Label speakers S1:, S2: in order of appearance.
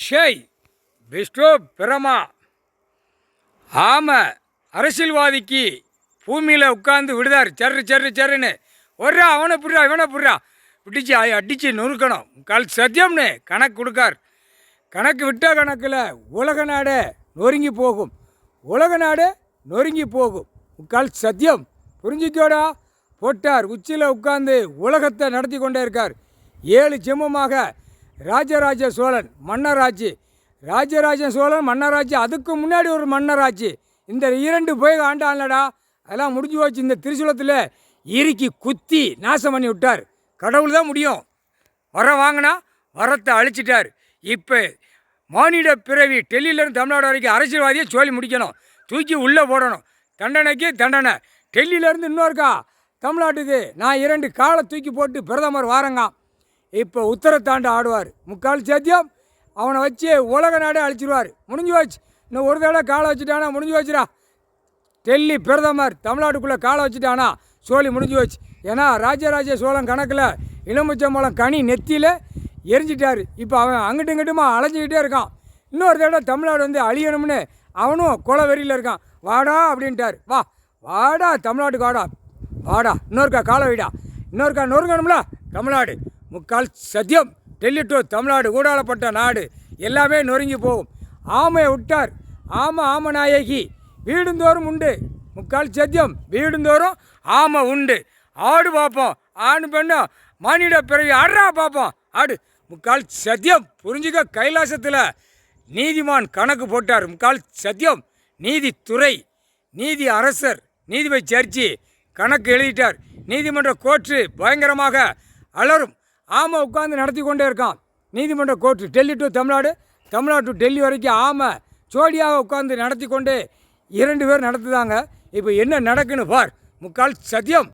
S1: ஷேய் விஷ்ணு பிரமா ஆமாம் அரசியல்வாதிக்கு பூமியில் உட்காந்து விடுதார் சர்ன்னு அவனை புடுறா இவனை புடுறா பிடிச்சி அடித்து நொறுக்கணும் கால் சத்தியம்னு கணக்கு கொடுக்கார். கணக்கு விட்ட கணக்கில் உலக நாடே நொறுங்கி போகும். உலக நாடே நொறுங்கி போகும். கால் சத்தியம் புரிஞ்சிக்கோடா. போட்டார் உச்சியில் உட்காந்து உலகத்தை நடத்தி கொண்டே இருக்கார். 7 ஜென்மமாக ராஜராஜ சோழன் மன்னராட்சி. ராஜராஜ சோழன் மன்னராட்சி, அதுக்கு முன்னாடி ஒரு மன்னராட்சி. இந்த 2 போய் ஆண்டான்லடா, அதெல்லாம் முடிஞ்சு போச்சு. இந்த திரிசூலத்தில் இறுக்கி குத்தி நாசம் பண்ணி விட்டார். கடவுள் தான் முடியும். வரம் வாங்கினா வரத்தை அழிச்சிட்டார். இப்போ மானிட பிறவி டெல்லியிலேருந்து தமிழ்நாடு வரைக்கும் அரசியல்வாதியை சொல்லி முடிக்கணும், தூக்கி உள்ளே போடணும். தண்டனைக்கு தண்டனை. டெல்லியிலேருந்து இன்னொருக்கா தமிழ்நாட்டுக்கு நான் 2 காலை தூக்கி போட்டு பிரதமர் வாரங்க. இப்போ உத்தரத்தாண்டு ஆடுவார். முக்கால் சத்தியம். அவனை வச்சு உலக நாடே அழிச்சிடுவார். முடிஞ்சு போச்சு. இன்னும் ஒரு தடவை காலை வச்சுட்டானா முடிஞ்சு வச்சுடா. டெல்லி பிரதமர் தமிழ்நாட்டுக்குள்ளே காலை வச்சுட்டானா சோழி முடிஞ்சு போச்சு. ஏன்னா ராஜராஜ சோழன் கணக்கில் எலுமிச்சம்பழம் கனி நெத்தியில் எரிஞ்சிட்டார். இப்போ அவன் அங்கிட்டு இங்கிட்டுமா அலைஞ்சிக்கிட்டே இருக்கான். இன்னொரு தடவை தமிழ்நாடு வந்து அழியணும்னு அவனும் கொலை வெறியில் இருக்கான். வாடா அப்படின்ட்டார். வாடா தமிழ்நாட்டுக்கு வாடா இன்னொருக்கா காலை வைடா, இன்னொருக்கா நொறுங்கணும்ல தமிழ்நாடு. முக்கால் சத்தியம். டெல்லி டு தமிழ்நாடு ஊடாலப்பட்ட நாடு எல்லாமே நொறுங்கி போகும். ஆமையை விட்டார். ஆமை நாயகி வீடுந்தோறும் உண்டு. முக்கால் சத்தியம். வீடுந்தோறும் ஆமை உண்டு. ஆடு பார்ப்போம், ஆண் பெண்ணும் மானிட பிறவி ஆடுறா பார்ப்போம் ஆடு. முக்கால் சத்தியம் புரிஞ்சுக்க. கைலாசத்தில் நீதிமான் கணக்கு போட்டார். முக்கால் சத்தியம். நீதித்துறை, நீதி அரசர், நீதிபதி சர்ச்சி கணக்கு எழுதிட்டார். நீதிமன்ற கோர்ட்டு பயங்கரமாக அலரும். ஆமை உட்காந்து நடத்தி கொண்டே இருக்கான். நீதிமன்ற court Delhi to Tamil Nadu, Tamil Nadu to Delhi வரைக்கும் ஆமை ஜோடியாக உட்காந்து நடத்தி கொண்டு 2 பேர் நடத்துதாங்க. இப்போ என்ன நடக்குன்னு பார். முக்கால் சத்தியம்.